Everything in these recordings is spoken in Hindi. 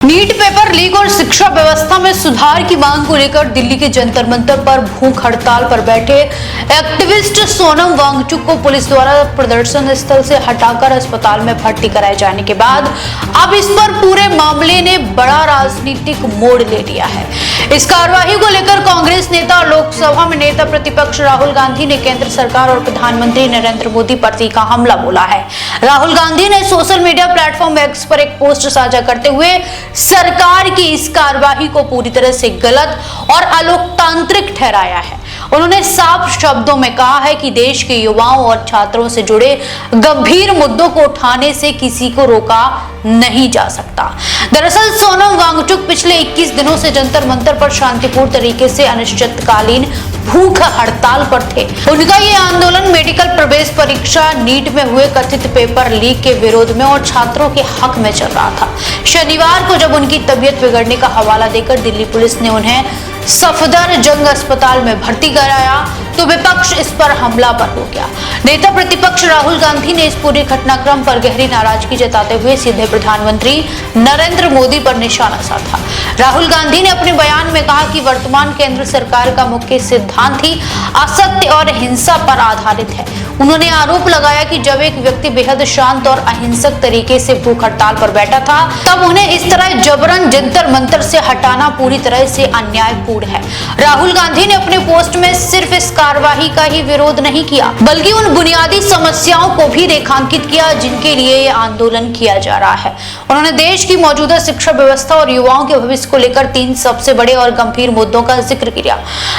नीट पेपर लीक और शिक्षा व्यवस्था में सुधार की मांग को लेकर दिल्ली के जंतर मंतर पर भूख हड़ताल पर बैठे एक्टिविस्ट सोनम वांगचुक को पुलिस द्वारा प्रदर्शन स्थल से हटाकर अस्पताल में भर्ती कराए जाने के बाद अब इस पर पूरे मामले ने बड़ा राजनीतिक मोड़ ले लिया है। इस कार्रवाई को लेकर कांग्रेस नेता और लोकसभा में नेता प्रतिपक्ष राहुल गांधी ने केंद्र सरकार और प्रधानमंत्री नरेंद्र मोदी पर तीखा हमला बोला है। राहुल गांधी ने सोशल मीडिया प्लेटफॉर्म एक्स पर एक पोस्ट साझा करते हुए सरकार की इस कार्रवाई को पूरी तरह से गलत और अलोकतांत्रिक ठहराया है। उन्होंने साफ शब्दों में कहा है कि देश के युवाओं और छात्रों से जुड़े गंभीर मुद्दों को उठाने से किसी को रोका नहीं जा सकता। दरअसल सोनम वांगचुक पिछले 21 दिनों से जंतर मंतर पर शांतिपूर्ण तरीके से अनिश्चितकालीन भूख हड़ताल पर थे। उनका ये आंदोलन मेडिकल प्रवेश परीक्षा नीट में हुए कथित पेपर लीक के विरोध में और छात्रों के हक में चल रहा था। शनिवार को जब उनकी तबीयत बिगड़ने का हवाला देकर दिल्ली पुलिस ने उन्हें सफदरजंग अस्पताल में भर्ती कराया तो विपक्ष इस पर हमलावर हो गया। नेता प्रतिपक्ष राहुल गांधी ने इस पूरे घटनाक्रम पर गहरी नाराजगी जताते हुए सीधे प्रधानमंत्री नरेंद्र मोदी पर निशाना साधा। राहुल गांधी ने अपने बयान में कहा कि वर्तमान केंद्र सरकार का मुख्य सिद्धांत ही असत्य और हिंसा पर आधारित है। उन्होंने आरोप लगाया कि जब एक व्यक्ति बेहद शांत और अहिंसक तरीके से भूख हड़ताल पर बैठा था तब उन्हें इस तरह जबरन जंतर मंतर से हटाना पूरी तरह से अन्यायपूर्ण है। राहुल गांधी ने अपने पोस्ट में सिर्फ इस कार्रवाई का ही विरोध नहीं किया बल्कि उन बुनियादी समस्याओं को भी रेखांकित किया जिनके लिए ये आंदोलन किया जा रहा है। उन्होंने देश की मौजूदा शिक्षा व्यवस्था और युवाओं के भविष्य को लेकर 3 सबसे बड़े और गंभीर मुद्दों का जिक्र किया।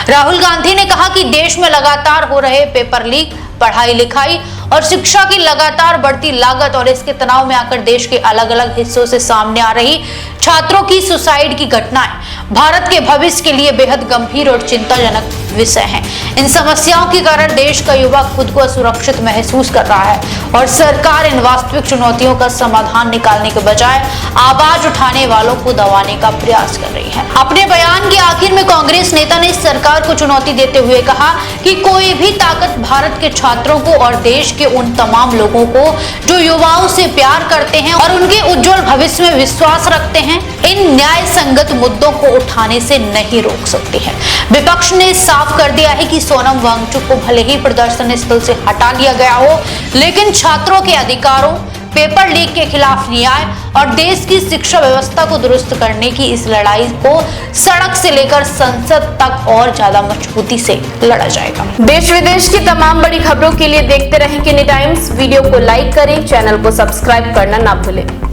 राहुल गांधी ने कहा कि देश में लगातार हो रहे पेपर लीक, पढ़ाई लिखाई और शिक्षा की लगातार बढ़ती लागत और इसके तनाव में आकर देश के अलग अलग हिस्सों से सामने आ रही छात्रों की सुसाइड की घटनाएं भारत के भविष्य के लिए बेहद गंभीर और चिंताजनक विषय हैं। इन समस्याओं के कारण देश का युवा खुद को असुरक्षित महसूस कर रहा है और सरकार इन वास्तविक चुनौतियों का समाधान निकालने के बजाय आवाज उठाने वालों को दबाने का प्रयास कर रही है। अपने बयान के आखिर में कांग्रेस नेता ने सरकार को चुनौती देते हुए कहा कि कोई भी ताकत भारत के छात्रों को और देश के उन तमाम लोगों को जो युवाओं से प्यार करते हैं और उनके उज्जवल भविष्य में विश्वास रखते हैं, इन न्याय संगत मुद्दों को उठाने से नहीं रोक सकती है। विपक्ष ने साफ कर दिया है कि सोनम वांगचुक को भले ही प्रदर्शन स्थल से हटा लिया गया हो, लेकिन छात्रों के अधिकारों, पेपर लीक के खिलाफ न्याय और देश की शिक्षा व्यवस्था को दुरुस्त करने की इस लड़ाई को सड़क से लेकर संसद तक और ज्यादा मजबूती से लड़ा जाएगा। देश विदेश की तमाम बड़ी खबरों के लिए देखते रहें किनी टाइम्स। वीडियो को लाइक करें, चैनल को सब्सक्राइब करना ना भूलें।